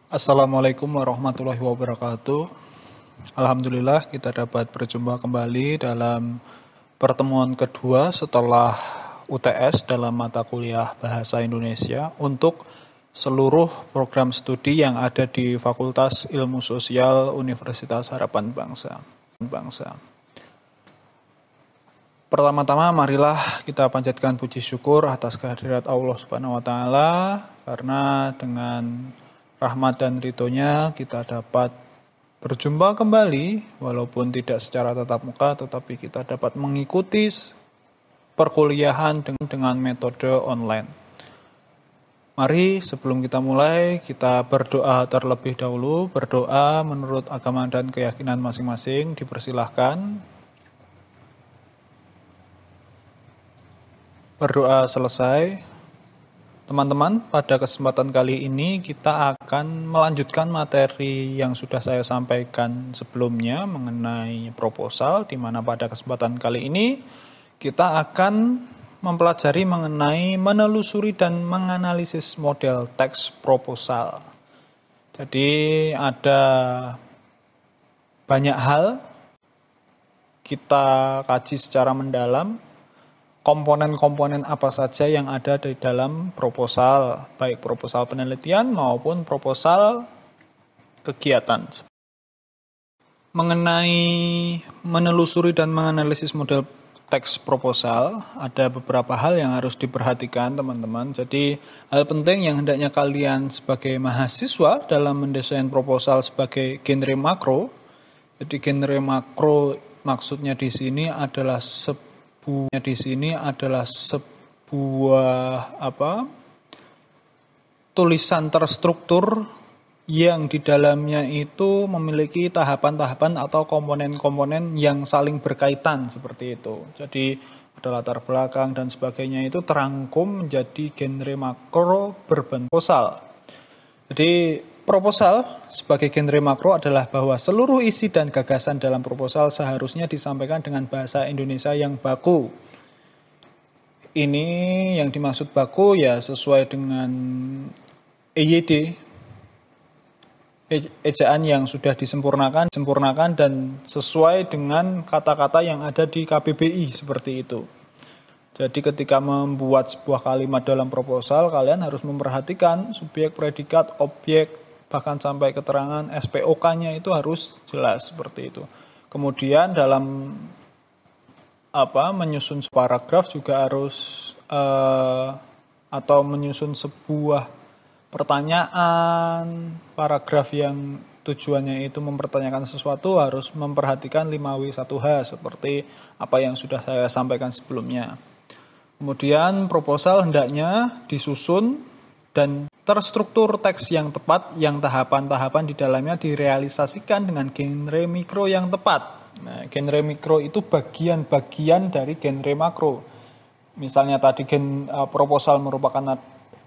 Assalamualaikum warahmatullahi wabarakatuh. Alhamdulillah kita dapat berjumpa kembali dalam pertemuan kedua setelah UTS dalam mata kuliah Bahasa Indonesia untuk seluruh program studi yang ada di Fakultas Ilmu Sosial Universitas Harapan Bangsa. Pertama-tama marilah kita panjatkan puji syukur atas kehadirat Allah Subhanahu wa taala karena dengan rahmat dan ridhonya kita dapat berjumpa kembali walaupun tidak secara tatap muka tetapi kita dapat mengikuti perkuliahan dengan metode online. Mari sebelum kita mulai kita berdoa terlebih dahulu, berdoa menurut agama dan keyakinan masing-masing, dipersilahkan. Berdoa selesai. Teman-teman, pada kesempatan kali ini kita akan melanjutkan materi yang sudah saya sampaikan sebelumnya mengenai proposal, di mana pada kesempatan kali ini kita akan mempelajari mengenai menelusuri dan menganalisis model teks proposal. Jadi ada banyak hal kita kaji secara mendalam. Komponen-komponen apa saja yang ada di dalam proposal, baik proposal penelitian maupun proposal kegiatan. Mengenai menelusuri dan menganalisis model teks proposal, ada beberapa hal yang harus diperhatikan teman-teman. Jadi hal penting yang hendaknya kalian sebagai mahasiswa dalam mendesain proposal sebagai genre makro. Jadi genre makro maksudnya di sini adalah sebuah tulisan terstruktur yang di dalamnya itu memiliki tahapan-tahapan atau komponen-komponen yang saling berkaitan seperti itu. Jadi ada latar belakang dan sebagainya itu terangkum menjadi genre makro berbentuk proposal. Jadi proposal sebagai genre makro adalah bahwa seluruh isi dan gagasan dalam proposal seharusnya disampaikan dengan bahasa Indonesia yang baku. Ini yang dimaksud baku ya sesuai dengan EYD, ejaan yang sudah disempurnakan dan sesuai dengan kata-kata yang ada di KBBI seperti itu. Jadi ketika membuat sebuah kalimat dalam proposal, kalian harus memperhatikan subjek, predikat, objek, bahkan sampai keterangan SPOK-nya itu harus jelas seperti itu. Kemudian dalam menyusun paragraf juga harus atau menyusun sebuah pertanyaan, paragraf yang tujuannya itu mempertanyakan sesuatu harus memperhatikan 5W1H seperti apa yang sudah saya sampaikan sebelumnya. Kemudian proposal hendaknya disusun dan terstruktur teks yang tepat yang tahapan-tahapan di dalamnya direalisasikan dengan genre mikro yang tepat. Nah, genre mikro itu bagian-bagian dari genre makro. Misalnya tadi proposal merupakan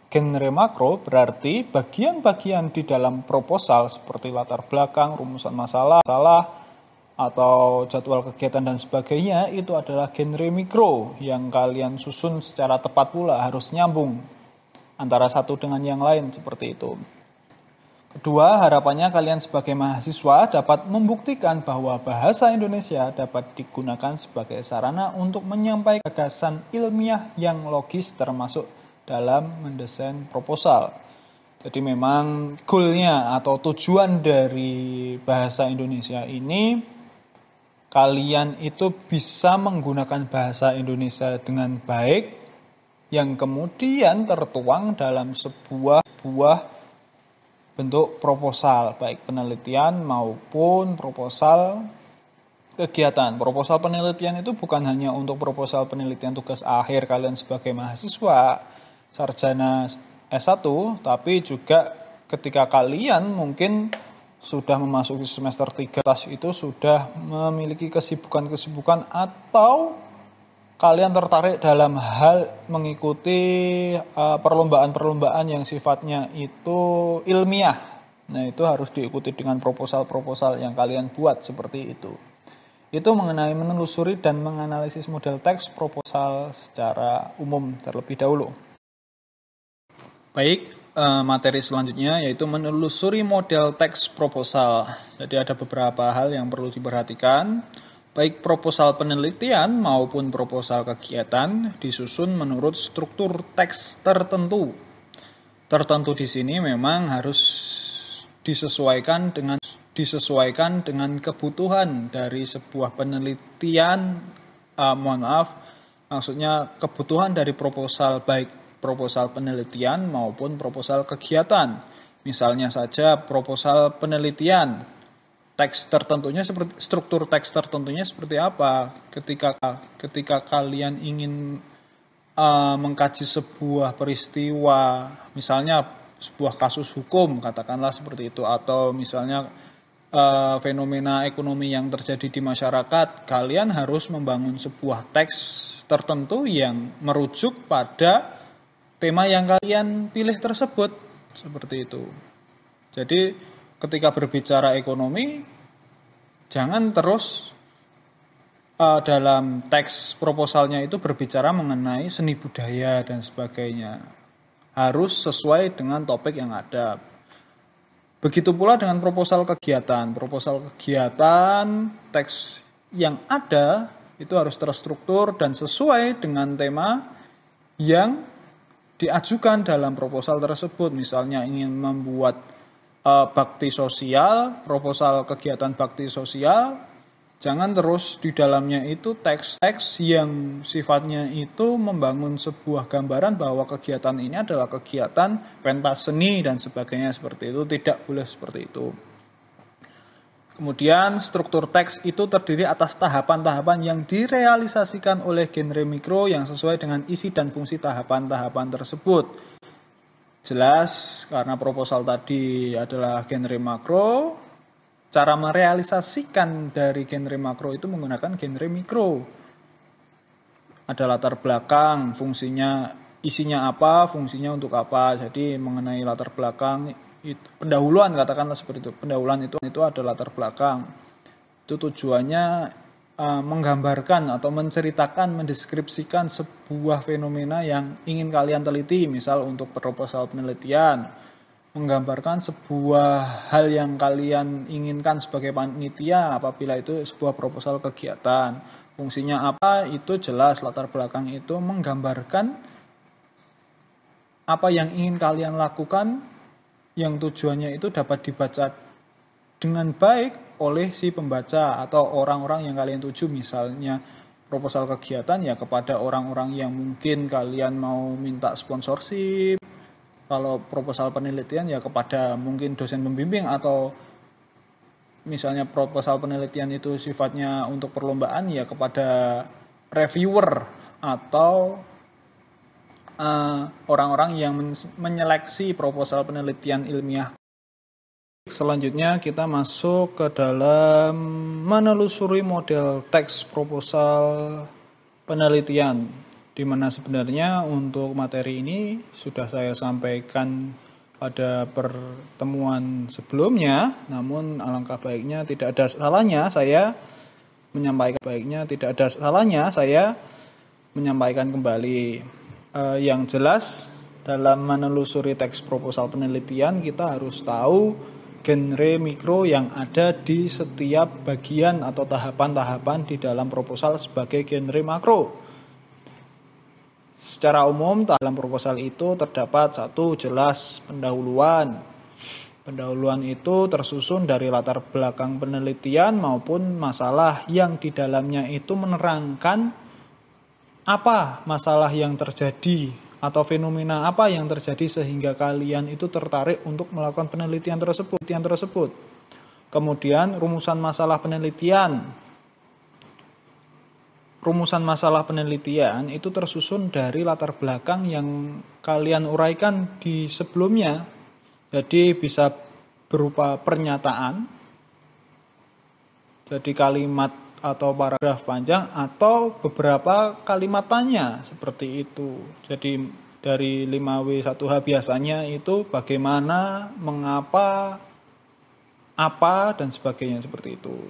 genre makro, berarti bagian-bagian di dalam proposal seperti latar belakang, rumusan masalah, atau jadwal kegiatan dan sebagainya itu adalah genre mikro yang kalian susun secara tepat pula, harus nyambung antara satu dengan yang lain seperti itu. Kedua, harapannya kalian sebagai mahasiswa dapat membuktikan bahwa bahasa Indonesia dapat digunakan sebagai sarana untuk menyampaikan gagasan ilmiah yang logis termasuk dalam mendesain proposal. Jadi memang goalnya atau tujuan dari bahasa Indonesia ini kalian itu bisa menggunakan bahasa Indonesia dengan baik yang kemudian tertuang dalam sebuah bentuk proposal, baik penelitian maupun proposal kegiatan. Proposal penelitian itu bukan hanya untuk proposal penelitian tugas akhir kalian sebagai mahasiswa sarjana S1, tapi juga ketika kalian mungkin sudah memasuki semester 3 itu sudah memiliki kesibukan-kesibukan atau kalian tertarik dalam hal mengikuti perlombaan-perlombaan yang sifatnya itu ilmiah. Nah, itu harus diikuti dengan proposal-proposal yang kalian buat seperti itu. Itu mengenai menelusuri dan menganalisis model teks proposal secara umum terlebih dahulu. Baik, materi selanjutnya yaitu menelusuri model teks proposal. Jadi ada beberapa hal yang perlu diperhatikan. Baik proposal penelitian maupun proposal kegiatan disusun menurut struktur teks tertentu. Tertentu di sini memang harus disesuaikan dengan kebutuhan dari sebuah penelitian. Maksudnya kebutuhan dari proposal, baik proposal penelitian maupun proposal kegiatan. Misalnya saja proposal penelitian, teks tertentunya seperti struktur teks tertentunya seperti apa? Ketika kalian ingin mengkaji sebuah peristiwa, misalnya sebuah kasus hukum, katakanlah seperti itu, atau misalnya fenomena ekonomi yang terjadi di masyarakat, kalian harus membangun sebuah teks tertentu yang merujuk pada tema yang kalian pilih tersebut, seperti itu. Jadi ketika berbicara ekonomi, jangan terus dalam teks proposalnya itu berbicara mengenai seni budaya dan sebagainya. Harus sesuai dengan topik yang ada. Begitu pula dengan proposal kegiatan. Proposal kegiatan, teks yang ada itu harus terstruktur dan sesuai dengan tema yang diajukan dalam proposal tersebut. Misalnya ingin membuat bakti sosial, proposal kegiatan bakti sosial, jangan terus di dalamnya itu teks-teks yang sifatnya itu membangun sebuah gambaran bahwa kegiatan ini adalah kegiatan pentas seni dan sebagainya seperti itu. Tidak boleh seperti itu. Kemudian struktur teks itu terdiri atas tahapan-tahapan yang direalisasikan oleh genre mikro yang sesuai dengan isi dan fungsi tahapan-tahapan tersebut. Jelas karena proposal tadi adalah genre makro, cara merealisasikan dari genre makro itu menggunakan genre mikro. Ada latar belakang, fungsinya, isinya apa, fungsinya untuk apa. Jadi mengenai latar belakang, pendahuluan katakanlah seperti itu. Pendahuluan itu ada latar belakang. Itu tujuannya menggambarkan atau menceritakan, mendeskripsikan sebuah fenomena yang ingin kalian teliti. Misal untuk proposal penelitian, menggambarkan sebuah hal yang kalian inginkan sebagai panitia apabila itu sebuah proposal kegiatan. Fungsinya apa, itu jelas, latar belakang itu menggambarkan apa yang ingin kalian lakukan, yang tujuannya itu dapat dibaca dengan baik oleh si pembaca atau orang-orang yang kalian tuju. Misalnya proposal kegiatan ya kepada orang-orang yang mungkin kalian mau minta sponsorship. Kalau proposal penelitian ya kepada mungkin dosen pembimbing, atau misalnya proposal penelitian itu sifatnya untuk perlombaan ya kepada reviewer atau orang-orang yang menyeleksi proposal penelitian ilmiah. Selanjutnya kita masuk ke dalam menelusuri model teks proposal penelitian, di mana sebenarnya untuk materi ini sudah saya sampaikan pada pertemuan sebelumnya, namun alangkah baiknya tidak ada salahnya saya menyampaikan kembali. Yang jelas dalam menelusuri teks proposal penelitian kita harus tahu genre mikro yang ada di setiap bagian atau tahapan-tahapan di dalam proposal sebagai genre makro. Secara umum dalam proposal itu terdapat satu, jelas pendahuluan. Pendahuluan itu tersusun dari latar belakang penelitian maupun masalah yang di dalamnya itu menerangkan apa masalah yang terjadi atau fenomena apa yang terjadi sehingga kalian itu tertarik untuk melakukan penelitian tersebut. Kemudian rumusan masalah penelitian. Rumusan masalah penelitian itu tersusun dari latar belakang yang kalian uraikan di sebelumnya. Jadi bisa berupa pernyataan, jadi kalimat atau paragraf panjang, atau beberapa kalimat tanya seperti itu. Jadi dari 5W1H biasanya itu bagaimana, mengapa, apa, dan sebagainya seperti itu.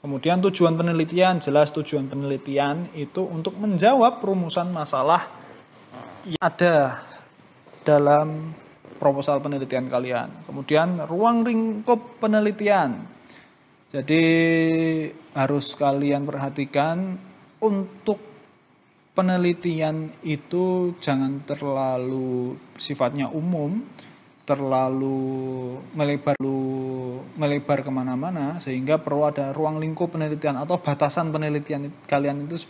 Kemudian tujuan penelitian, jelas tujuan penelitian itu untuk menjawab rumusan masalah yang ada dalam proposal penelitian kalian. Kemudian ruang lingkup penelitian. Jadi harus kalian perhatikan untuk penelitian itu jangan terlalu sifatnya umum, terlalu melebar kemana-mana, sehingga perlu ada ruang lingkup penelitian atau batasan penelitian kalian itu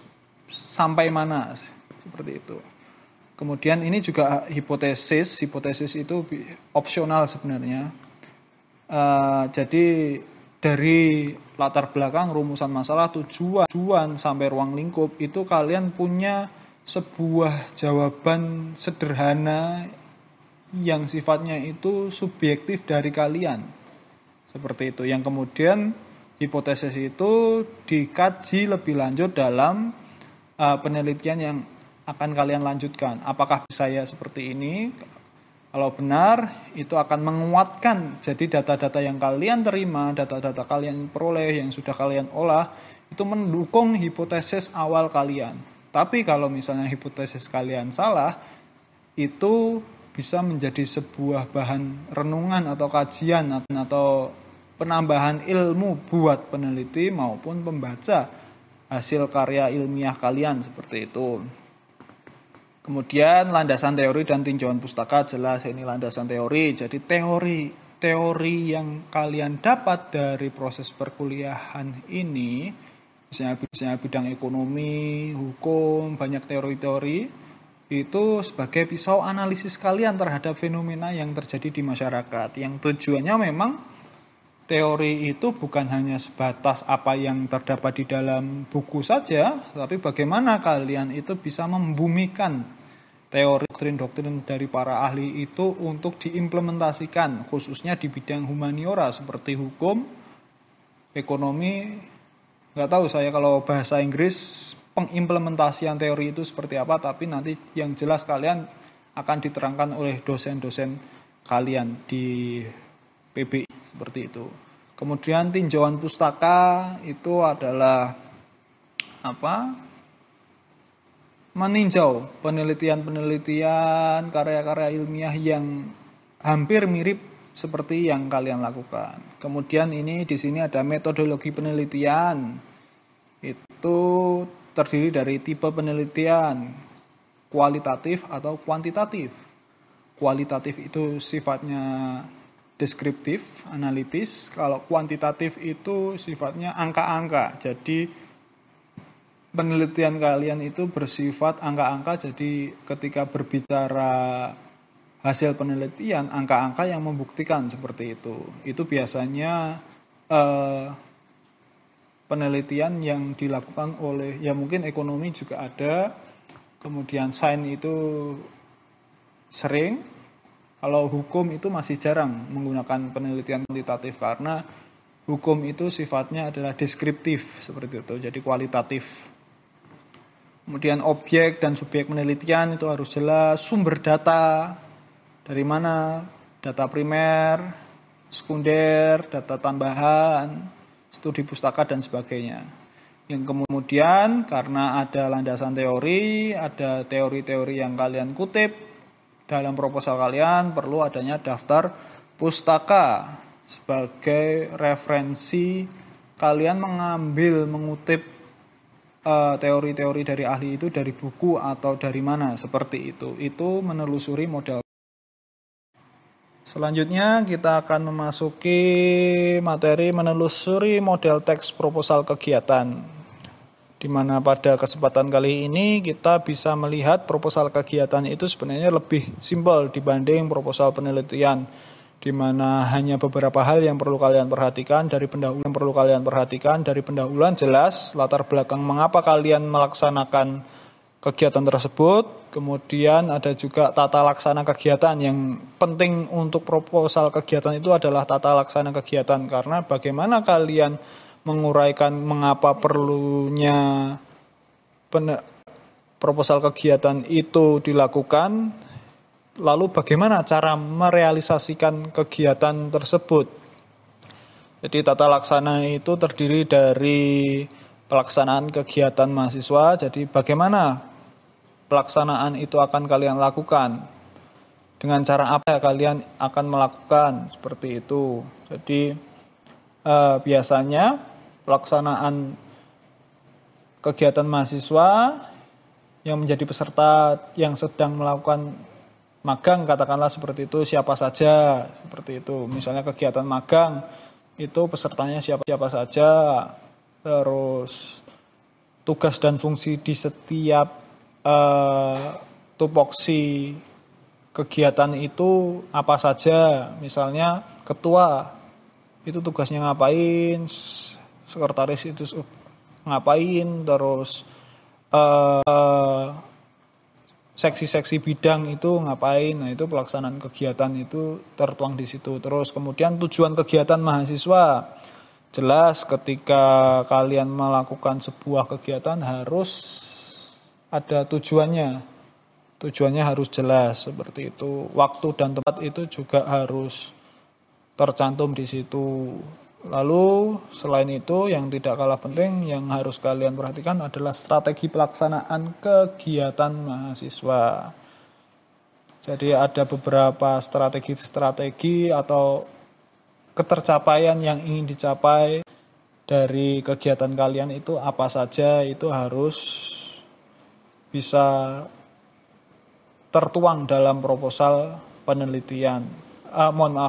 sampai mana, seperti itu. Kemudian ini juga hipotesis itu opsional sebenarnya. Jadi dari latar belakang, rumusan masalah, tujuan sampai ruang lingkup itu kalian punya sebuah jawaban sederhana yang sifatnya itu subjektif dari kalian. Seperti itu. Yang kemudian hipotesis itu dikaji lebih lanjut dalam penelitian yang akan kalian lanjutkan. Apakah saya seperti ini? Kalau benar, itu akan menguatkan. Jadi data-data yang kalian terima, data-data kalian peroleh, yang sudah kalian olah, itu mendukung hipotesis awal kalian. Tapi kalau misalnya hipotesis kalian salah, itu bisa menjadi sebuah bahan renungan atau kajian atau penambahan ilmu buat peneliti maupun pembaca hasil karya ilmiah kalian, seperti itu. Kemudian landasan teori dan tinjauan pustaka, jelas ini landasan teori. Jadi teori yang kalian dapat dari proses perkuliahan ini, misalnya bidang ekonomi, hukum, banyak teori-teori, itu sebagai pisau analisis kalian terhadap fenomena yang terjadi di masyarakat. Yang tujuannya memang teori itu bukan hanya sebatas apa yang terdapat di dalam buku saja, tapi bagaimana kalian itu bisa membumikan teori doktrin-doktrin dari para ahli itu untuk diimplementasikan, khususnya di bidang humaniora seperti hukum, ekonomi. Nggak tahu saya kalau bahasa Inggris pengimplementasian teori itu seperti apa, tapi nanti yang jelas kalian akan diterangkan oleh dosen-dosen kalian di PBI, seperti itu. Kemudian tinjauan pustaka itu adalah meninjau penelitian-penelitian, karya-karya ilmiah yang hampir mirip seperti yang kalian lakukan. Kemudian ini di sini ada metodologi penelitian. Itu terdiri dari tipe penelitian kualitatif atau kuantitatif. Kualitatif itu sifatnya deskriptif, analitis. Kalau kuantitatif itu sifatnya angka-angka. Jadi penelitian kalian itu bersifat angka-angka. Jadi ketika berbicara hasil penelitian, angka-angka yang membuktikan seperti itu. Itu biasanya penelitian yang dilakukan oleh, ya mungkin ekonomi juga ada, kemudian sains itu sering. Kalau hukum itu masih jarang menggunakan penelitian kuantitatif karena hukum itu sifatnya adalah deskriptif seperti itu, jadi kualitatif. Kemudian objek dan subjek penelitian itu harus jelas, sumber data dari mana, data primer, sekunder, data tambahan, studi pustaka dan sebagainya. Yang kemudian karena ada landasan teori, ada teori-teori yang kalian kutip dalam proposal kalian, perlu adanya daftar pustaka sebagai referensi kalian mengutip teori-teori dari ahli itu dari buku atau dari mana, seperti itu. Itu menelusuri model. Selanjutnya kita akan memasuki materi menelusuri model teks proposal kegiatan, di mana pada kesempatan kali ini kita bisa melihat proposal kegiatan itu sebenarnya lebih simpel dibanding proposal penelitian, di mana hanya beberapa hal yang perlu kalian perhatikan. Dari pendahuluan jelas latar belakang mengapa kalian melaksanakan kegiatan tersebut. Kemudian ada juga tata laksana kegiatan. Yang penting untuk proposal kegiatan itu adalah tata laksana kegiatan, karena bagaimana kalian menguraikan mengapa perlunya proposal kegiatan itu dilakukan, lalu bagaimana cara merealisasikan kegiatan tersebut. Jadi tata laksana itu terdiri dari pelaksanaan kegiatan mahasiswa. Jadi bagaimana pelaksanaan itu akan kalian lakukan. dengan cara apa kalian akan melakukan, seperti itu. Jadi biasanya pelaksanaan kegiatan mahasiswa yang menjadi peserta yang sedang melakukan magang, katakanlah seperti itu, siapa saja, seperti itu. Misalnya kegiatan magang itu pesertanya siapa saja, terus tugas dan fungsi di setiap tupoksi kegiatan itu apa saja. Misalnya ketua itu tugasnya ngapain, sekretaris itu ngapain, terus seksi-seksi bidang itu ngapain. Nah, itu pelaksanaan kegiatan itu tertuang di situ. Terus kemudian tujuan kegiatan mahasiswa. Jelas ketika kalian melakukan sebuah kegiatan harus ada tujuannya. Tujuannya harus jelas seperti itu. Waktu dan tempat itu juga harus tercantum di situ. Lalu selain itu yang tidak kalah penting yang harus kalian perhatikan adalah strategi pelaksanaan kegiatan mahasiswa. Jadi ada beberapa strategi atau ketercapaian yang ingin dicapai dari kegiatan kalian itu apa saja, itu harus bisa tertuang dalam proposal penelitian.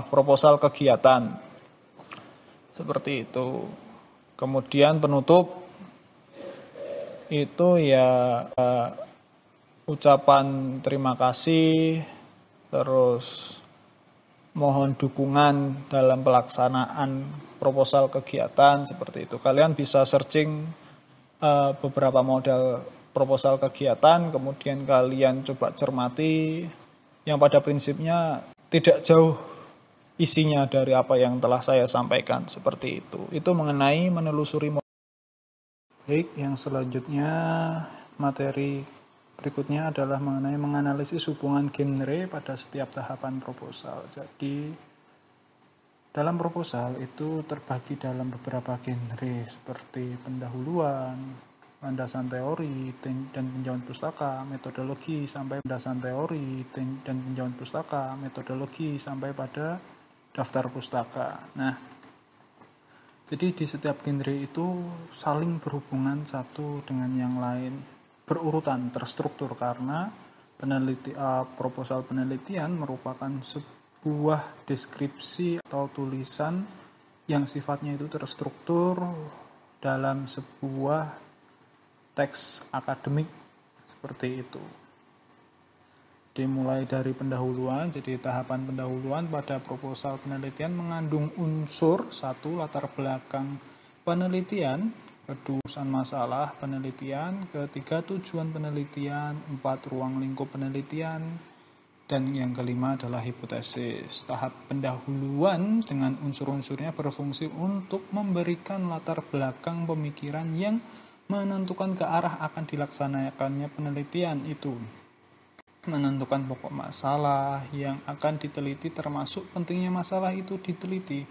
Proposal kegiatan. Seperti itu. Kemudian penutup itu ya ucapan terima kasih, terus mohon dukungan dalam pelaksanaan proposal kegiatan, seperti itu. Kalian bisa searching beberapa model proposal kegiatan, kemudian kalian coba cermati, yang pada prinsipnya tidak jauh isinya dari apa yang telah saya sampaikan, seperti itu. Itu mengenai menelusuri. Baik, yang selanjutnya materi berikutnya adalah mengenai menganalisis hubungan genre pada setiap tahapan proposal. Jadi dalam proposal itu terbagi dalam beberapa genre seperti pendahuluan, landasan teori dan tinjauan pustaka, metodologi sampai landasan teori dan tinjauan pustaka, metodologi sampai pada daftar pustaka. Nah, jadi di setiap genre itu saling berhubungan satu dengan yang lain, berurutan, terstruktur, karena proposal penelitian merupakan sebuah deskripsi atau tulisan yang sifatnya itu terstruktur dalam sebuah teks akademik, seperti itu. Dimulai dari pendahuluan, jadi tahapan pendahuluan pada proposal penelitian mengandung unsur: 1. Latar belakang penelitian, 2. Masalah penelitian, 3. Tujuan penelitian, 4. Ruang lingkup penelitian, dan yang kelima adalah hipotesis. Tahap pendahuluan dengan unsur-unsurnya berfungsi untuk memberikan latar belakang pemikiran yang menentukan ke arah akan dilaksanakannya penelitian itu, menentukan pokok masalah yang akan diteliti, termasuk pentingnya masalah itu diteliti,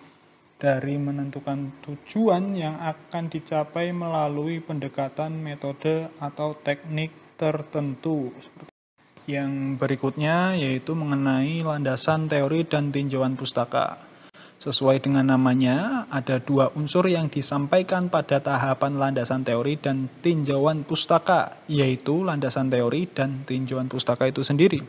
dari menentukan tujuan yang akan dicapai melalui pendekatan metode atau teknik tertentu. Yang berikutnya yaitu mengenai landasan teori dan tinjauan pustaka. Sesuai dengan namanya, ada 2 unsur yang disampaikan pada tahapan landasan teori dan tinjauan pustaka, yaitu landasan teori dan tinjauan pustaka itu sendiri.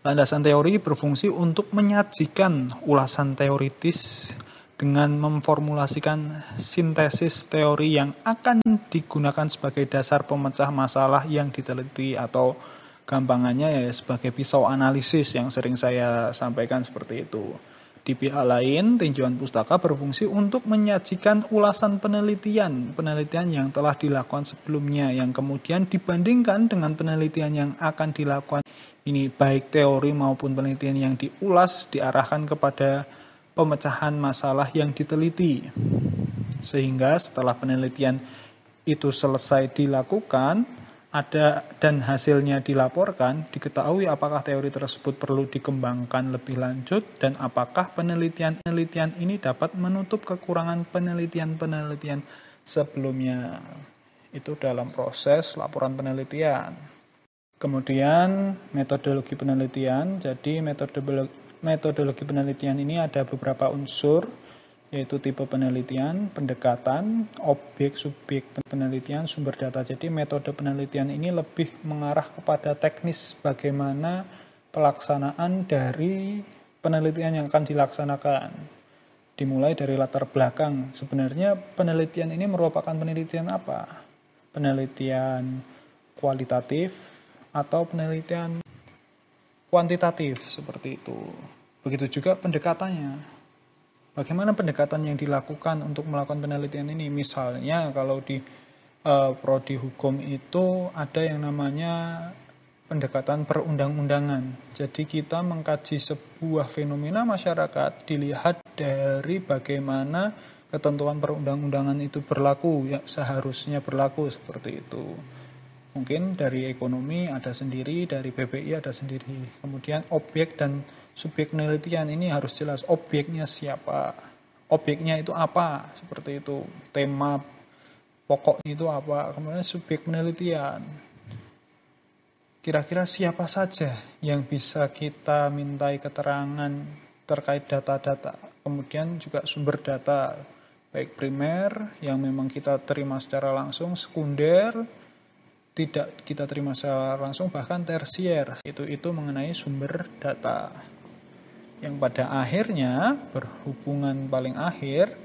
Landasan teori berfungsi untuk menyajikan ulasan teoritis dengan memformulasikan sintesis teori yang akan digunakan sebagai dasar pemecah masalah yang diteliti, atau gampangannya ya sebagai pisau analisis yang sering saya sampaikan, seperti itu. Di pihak lain, tinjauan pustaka berfungsi untuk menyajikan ulasan penelitian yang telah dilakukan sebelumnya, yang kemudian dibandingkan dengan penelitian yang akan dilakukan. Ini baik teori maupun penelitian yang diulas diarahkan kepada pemecahan masalah yang diteliti. Sehingga setelah penelitian itu selesai dilakukan, dan hasilnya dilaporkan, diketahui apakah teori tersebut perlu dikembangkan lebih lanjut dan apakah penelitian ini dapat menutup kekurangan penelitian sebelumnya. Itu dalam proses laporan penelitian. Kemudian metodologi penelitian. Jadi metodologi penelitian ini ada beberapa unsur, yaitu tipe penelitian, pendekatan, objek, subjek penelitian, sumber data. Jadi metode penelitian ini lebih mengarah kepada teknis bagaimana pelaksanaan dari penelitian yang akan dilaksanakan. Dimulai dari latar belakang. Sebenarnya penelitian ini merupakan penelitian apa? Penelitian kualitatif atau penelitian kuantitatif, seperti itu. Begitu juga pendekatannya. Bagaimana pendekatan yang dilakukan untuk melakukan penelitian ini? Misalnya kalau di prodi hukum itu ada yang namanya pendekatan perundang-undangan. Jadi kita mengkaji sebuah fenomena masyarakat dilihat dari bagaimana ketentuan perundang-undangan itu berlaku, ya seharusnya berlaku, seperti itu. Mungkin dari ekonomi ada sendiri, dari PPI ada sendiri. Kemudian objek dan subjek penelitian ini harus jelas. Objeknya siapa? Objeknya itu apa? Seperti itu. Tema pokoknya itu apa? Kemudian subjek penelitian. Kira-kira siapa saja yang bisa kita mintai keterangan terkait data-data. Kemudian juga sumber data, baik primer yang memang kita terima secara langsung, sekunder tidak kita terima secara langsung, bahkan tersier. Itu mengenai sumber data. Yang pada akhirnya berhubungan paling akhir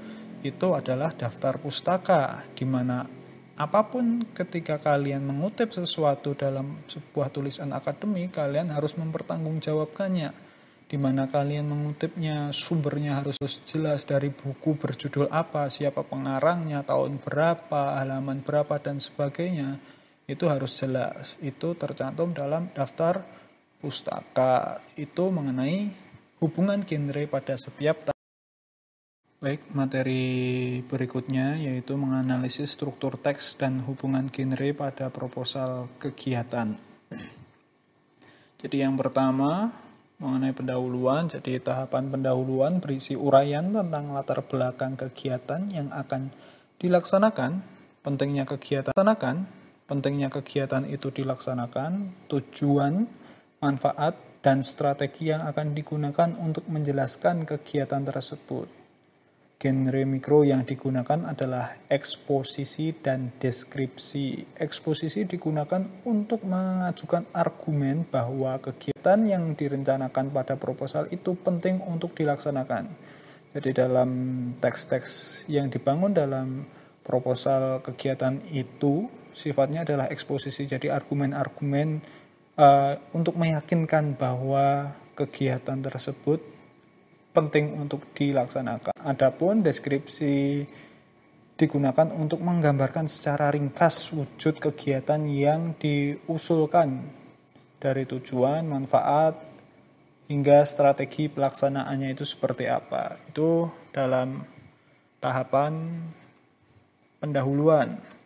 itu adalah daftar pustaka, di mana apapun ketika kalian mengutip sesuatu dalam sebuah tulisan akademik, kalian harus mempertanggungjawabkannya. Di mana kalian mengutipnya, sumbernya harus jelas, dari buku berjudul apa, siapa pengarangnya, tahun berapa, halaman berapa, dan sebagainya. Itu harus jelas, itu tercantum dalam daftar pustaka. Itu mengenai hubungan genre pada setiap Baik, materi berikutnya yaitu menganalisis struktur teks dan hubungan genre pada proposal kegiatan. Jadi yang pertama mengenai pendahuluan. Jadi tahapan pendahuluan berisi uraian tentang latar belakang kegiatan yang akan dilaksanakan, pentingnya kegiatan itu dilaksanakan, tujuan, manfaat, dan strategi yang akan digunakan untuk menjelaskan kegiatan tersebut. Genre mikro yang digunakan adalah eksposisi dan deskripsi. Eksposisi digunakan untuk mengajukan argumen bahwa kegiatan yang direncanakan pada proposal itu penting untuk dilaksanakan. Jadi dalam teks-teks yang dibangun dalam proposal kegiatan itu sifatnya adalah eksposisi, jadi argumen-argumen untuk meyakinkan bahwa kegiatan tersebut penting untuk dilaksanakan. Adapun deskripsi digunakan untuk menggambarkan secara ringkas wujud kegiatan yang diusulkan, dari tujuan, manfaat, hingga strategi pelaksanaannya itu seperti apa. Itu dalam tahapan pendahuluan.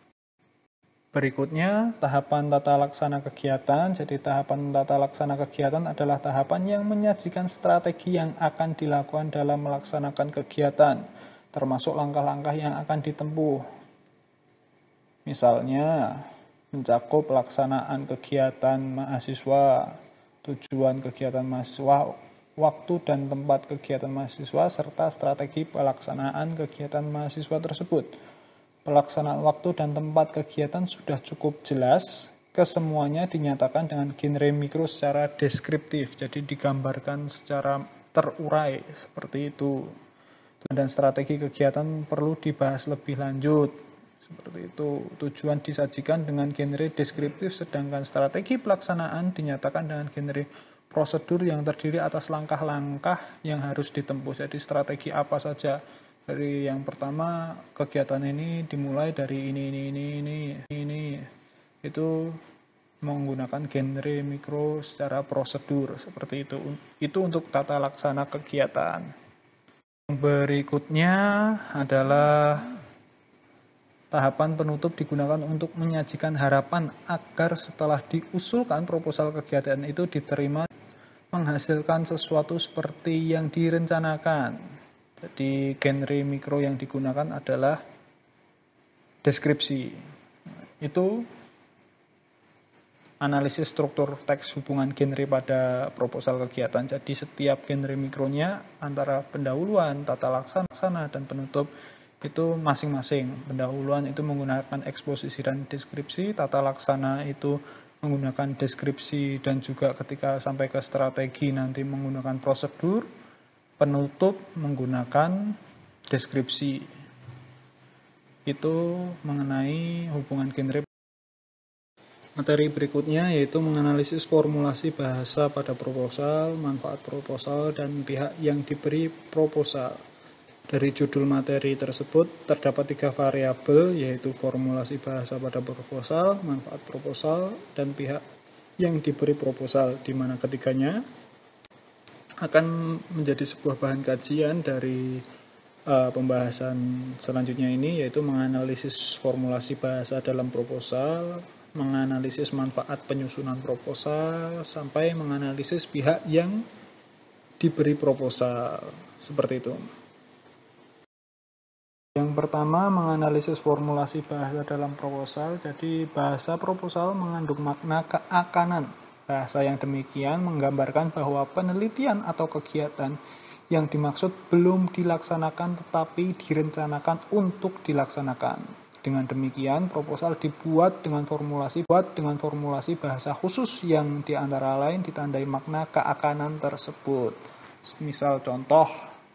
Berikutnya, tahapan tata laksana kegiatan. Jadi tahapan tata laksana kegiatan adalah tahapan yang menyajikan strategi yang akan dilakukan dalam melaksanakan kegiatan, termasuk langkah-langkah yang akan ditempuh. Misalnya, mencakup pelaksanaan kegiatan mahasiswa, tujuan kegiatan mahasiswa, waktu dan tempat kegiatan mahasiswa, serta strategi pelaksanaan kegiatan mahasiswa tersebut. Pelaksanaan waktu dan tempat kegiatan sudah cukup jelas, kesemuanya dinyatakan dengan genre mikro secara deskriptif, jadi digambarkan secara terurai, seperti itu. Dan strategi kegiatan perlu dibahas lebih lanjut, seperti itu. Tujuan disajikan dengan genre deskriptif, sedangkan strategi pelaksanaan dinyatakan dengan genre prosedur yang terdiri atas langkah-langkah yang harus ditempuh. Jadi strategi apa saja. Dari yang pertama, kegiatan ini dimulai dari ini. Itu menggunakan genre mikro secara prosedur, seperti itu. Itu untuk tata laksana kegiatan. Berikutnya adalah tahapan penutup, digunakan untuk menyajikan harapan agar setelah diusulkan proposal kegiatan itu diterima, menghasilkan sesuatu seperti yang direncanakan. Jadi genre mikro yang digunakan adalah deskripsi. Itu analisis struktur teks hubungan genre pada proposal kegiatan. Jadi setiap genre mikronya antara pendahuluan, tata laksana, dan penutup itu masing-masing. Pendahuluan itu menggunakan eksposisi dan deskripsi, tata laksana itu menggunakan deskripsi dan juga ketika sampai ke strategi nanti menggunakan prosedur, penutup menggunakan deskripsi. Itu mengenai hubungan genre. Materi berikutnya yaitu menganalisis formulasi bahasa pada proposal, manfaat proposal, dan pihak yang diberi proposal. Dari judul materi tersebut terdapat 3 variabel yaitu formulasi bahasa pada proposal, manfaat proposal, dan pihak yang diberi proposal, di mana ketiganya akan menjadi sebuah bahan kajian dari pembahasan selanjutnya ini, yaitu menganalisis formulasi bahasa dalam proposal, menganalisis manfaat penyusunan proposal, sampai menganalisis pihak yang diberi proposal. Seperti itu. Yang pertama, menganalisis formulasi bahasa dalam proposal. Jadi bahasa proposal mengandung makna keakanan. Bahasa yang demikian menggambarkan bahwa penelitian atau kegiatan yang dimaksud belum dilaksanakan tetapi direncanakan untuk dilaksanakan. Dengan demikian, proposal dibuat dengan formulasi bahasa khusus yang diantara lain ditandai makna keakanan tersebut. Misal contoh,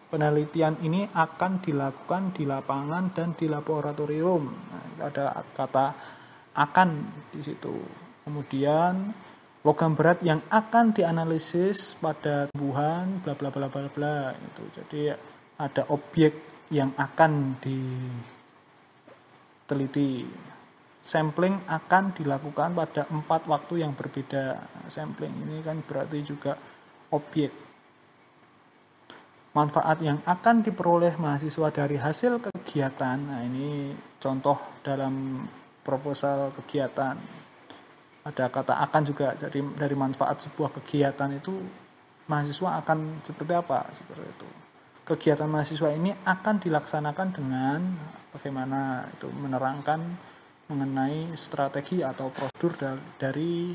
penelitian ini akan dilakukan di lapangan dan di laboratorium. Nah, ada kata akan di situ. Kemudian logam berat yang akan dianalisis pada tumbuhan bla bla bla bla bla itu. Jadi ada objek yang akan diteliti. Sampling akan dilakukan pada 4 waktu yang berbeda. Sampling ini kan berarti juga objek. Manfaat yang akan diperoleh mahasiswa dari hasil kegiatan. Nah, ini contoh dalam proposal kegiatan. Ada kata akan juga. Jadi dari manfaat sebuah kegiatan itu mahasiswa akan seperti apa? Seperti itu. Kegiatan mahasiswa ini akan dilaksanakan dengan bagaimana itu menerangkan mengenai strategi atau prosedur dari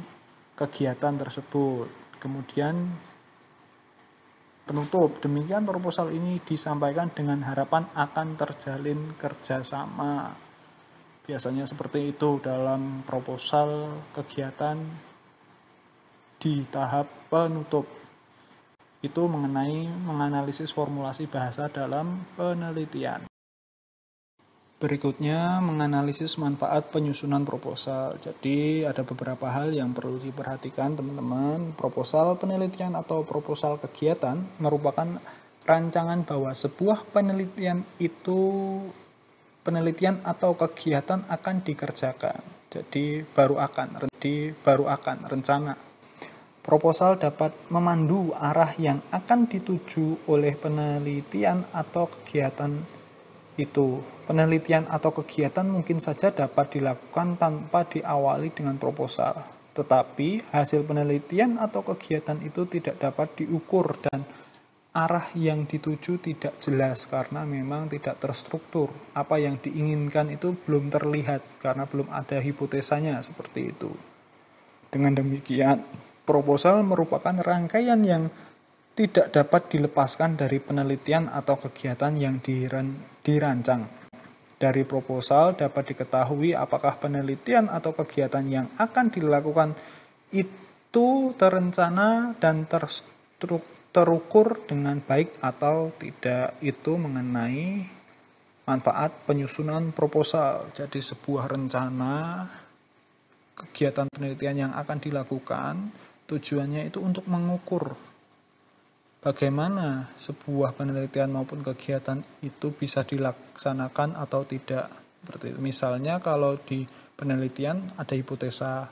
kegiatan tersebut. Kemudian penutup, demikian proposal ini disampaikan dengan harapan akan terjalin kerjasama. Biasanya seperti itu dalam proposal kegiatan di tahap penutup. Itu mengenai menganalisis formulasi bahasa dalam penelitian. Berikutnya, menganalisis manfaat penyusunan proposal. Jadi, ada beberapa hal yang perlu diperhatikan, teman-teman. Proposal penelitian atau proposal kegiatan merupakan rancangan bahwa sebuah penelitian atau kegiatan akan dikerjakan. Jadi, baru akan rencana. Proposal dapat memandu arah yang akan dituju oleh penelitian atau kegiatan itu. Penelitian atau kegiatan mungkin saja dapat dilakukan tanpa diawali dengan proposal. Tetapi hasil penelitian atau kegiatan itu tidak dapat diukur dan arah yang dituju tidak jelas karena memang tidak terstruktur. Apa yang diinginkan itu belum terlihat karena belum ada hipotesanya seperti itu. Dengan demikian, proposal merupakan rangkaian yang tidak dapat dilepaskan dari penelitian atau kegiatan yang dirancang. Dari proposal dapat diketahui apakah penelitian atau kegiatan yang akan dilakukan itu terencana dan terukur dengan baik atau tidak. Itu mengenai manfaat penyusunan proposal. Jadi sebuah rencana kegiatan penelitian yang akan dilakukan tujuannya itu untuk mengukur bagaimana sebuah penelitian maupun kegiatan itu bisa dilaksanakan atau tidak. Seperti misalnya kalau di penelitian ada hipotesa,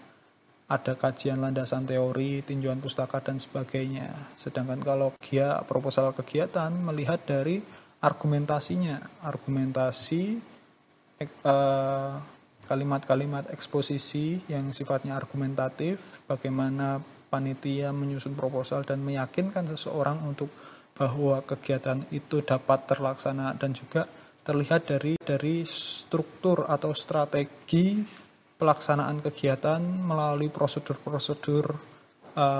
ada kajian landasan teori, tinjauan pustaka dan sebagainya. Sedangkan kalau proposal kegiatan melihat dari argumentasinya, argumentasi kalimat-kalimat eksposisi yang sifatnya argumentatif, bagaimana panitia menyusun proposal dan meyakinkan seseorang untuk bahwa kegiatan itu dapat terlaksana dan juga terlihat dari struktur atau strategi pelaksanaan kegiatan melalui prosedur-prosedur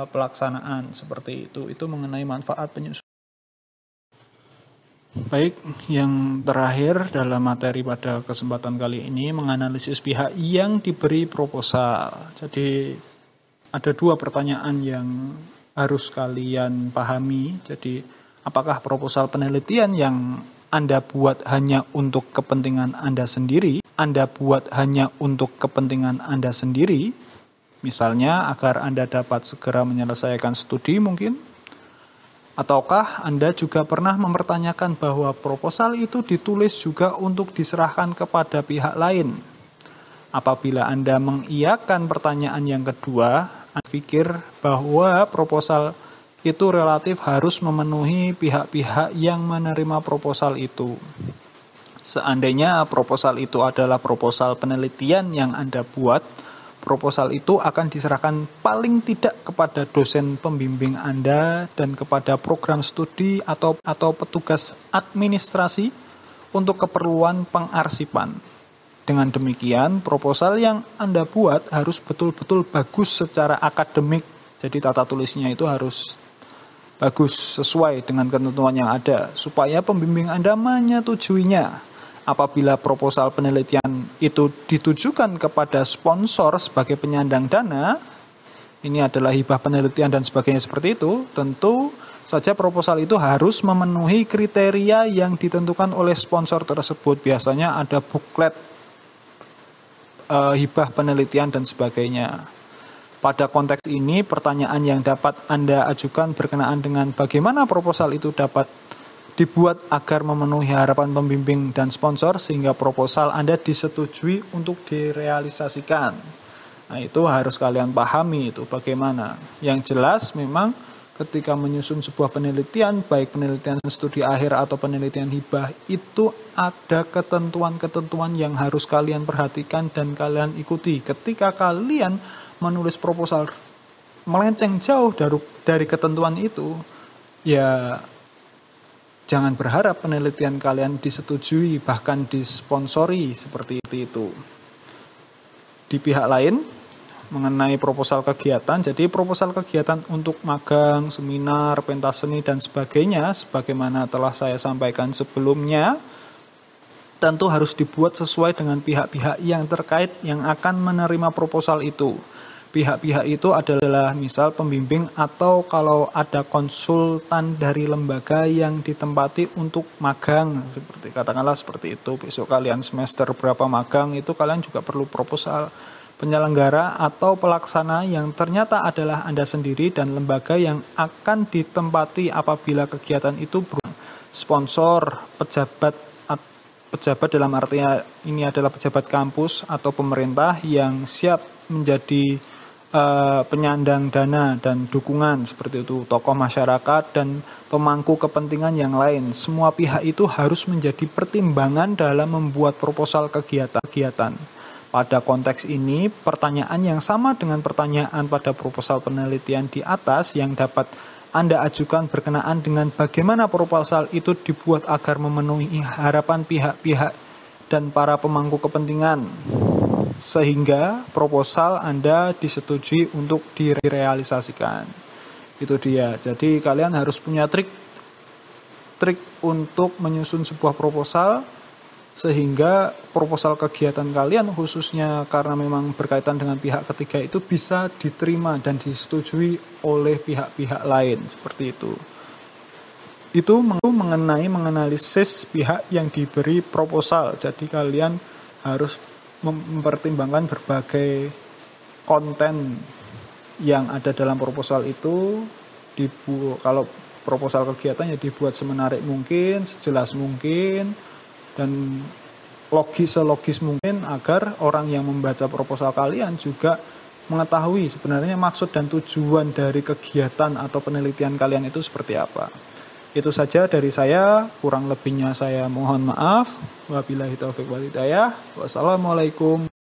pelaksanaan seperti itu. Itu mengenai manfaat penyusunan. Baik, yang terakhir dalam materi pada kesempatan kali ini menganalisis pihak yang diberi proposal. Jadi ada dua pertanyaan yang harus kalian pahami. Jadi apakah proposal penelitian yang Anda buat hanya untuk kepentingan Anda sendiri? Anda buat hanya untuk kepentingan Anda sendiri? Misalnya agar Anda dapat segera menyelesaikan studi mungkin? Ataukah Anda juga pernah mempertanyakan bahwa proposal itu ditulis juga untuk diserahkan kepada pihak lain? Apabila Anda mengiyakan pertanyaan yang kedua, Anda pikir bahwa proposal itu relatif harus memenuhi pihak-pihak yang menerima proposal itu. Seandainya proposal itu adalah proposal penelitian yang Anda buat, proposal itu akan diserahkan paling tidak kepada dosen pembimbing Anda dan kepada program studi atau petugas administrasi untuk keperluan pengarsipan. Dengan demikian, proposal yang Anda buat harus betul-betul bagus secara akademik. Jadi tata tulisnya itu harus bagus sesuai dengan ketentuan yang ada supaya pembimbing Anda menyetujuinya. Apabila proposal penelitian itu ditujukan kepada sponsor sebagai penyandang dana, ini adalah hibah penelitian dan sebagainya seperti itu, tentu saja proposal itu harus memenuhi kriteria yang ditentukan oleh sponsor tersebut. Biasanya ada buklet hibah penelitian dan sebagainya. Pada konteks ini, pertanyaan yang dapat Anda ajukan berkenaan dengan bagaimana proposal itu dapat dibuat agar memenuhi harapan pembimbing dan sponsor sehingga proposal Anda disetujui untuk direalisasikan. Nah, itu harus kalian pahami itu bagaimana. Yang jelas memang ketika menyusun sebuah penelitian, baik penelitian studi akhir atau penelitian hibah, itu ada ketentuan-ketentuan yang harus kalian perhatikan dan kalian ikuti. Ketika kalian menulis proposal melenceng jauh dari ketentuan itu, ya jangan berharap penelitian kalian disetujui, bahkan disponsori seperti itu. Di pihak lain, mengenai proposal kegiatan, jadi proposal kegiatan untuk magang, seminar, pentas seni, dan sebagainya, sebagaimana telah saya sampaikan sebelumnya, tentu harus dibuat sesuai dengan pihak-pihak yang terkait yang akan menerima proposal itu. Pihak-pihak itu adalah misal pembimbing atau kalau ada konsultan dari lembaga yang ditempati untuk magang, seperti katakanlah seperti itu. Besok kalian semester berapa magang, itu kalian juga perlu proposal. Penyelenggara atau pelaksana yang ternyata adalah Anda sendiri dan lembaga yang akan ditempati apabila kegiatan itu sponsor, pejabat dalam artinya ini adalah pejabat kampus atau pemerintah yang siap menjadi penyandang dana dan dukungan seperti itu, tokoh masyarakat dan pemangku kepentingan yang lain. Semua pihak itu harus menjadi pertimbangan dalam membuat proposal kegiatan. Pada konteks ini, pertanyaan yang sama dengan pertanyaan pada proposal penelitian di atas yang dapat Anda ajukan berkenaan dengan bagaimana proposal itu dibuat agar memenuhi harapan pihak-pihak dan para pemangku kepentingan, sehingga proposal Anda disetujui untuk direalisasikan. Itu dia. Jadi kalian harus punya trik untuk menyusun sebuah proposal sehingga proposal kegiatan kalian khususnya karena memang berkaitan dengan pihak ketiga itu bisa diterima dan disetujui oleh pihak-pihak lain seperti itu. Itu mengenai menganalisis pihak yang diberi proposal. Jadi kalian harus mempertimbangkan berbagai konten yang ada dalam proposal itu. Kalau proposal kegiatan ya dibuat semenarik mungkin, sejelas mungkin, dan selogis mungkin agar orang yang membaca proposal kalian juga mengetahui sebenarnya maksud dan tujuan dari kegiatan atau penelitian kalian itu seperti apa. Itu saja dari saya, kurang lebihnya saya mohon maaf. Wabillahi taufiq wal hidayah. Wassalamualaikum.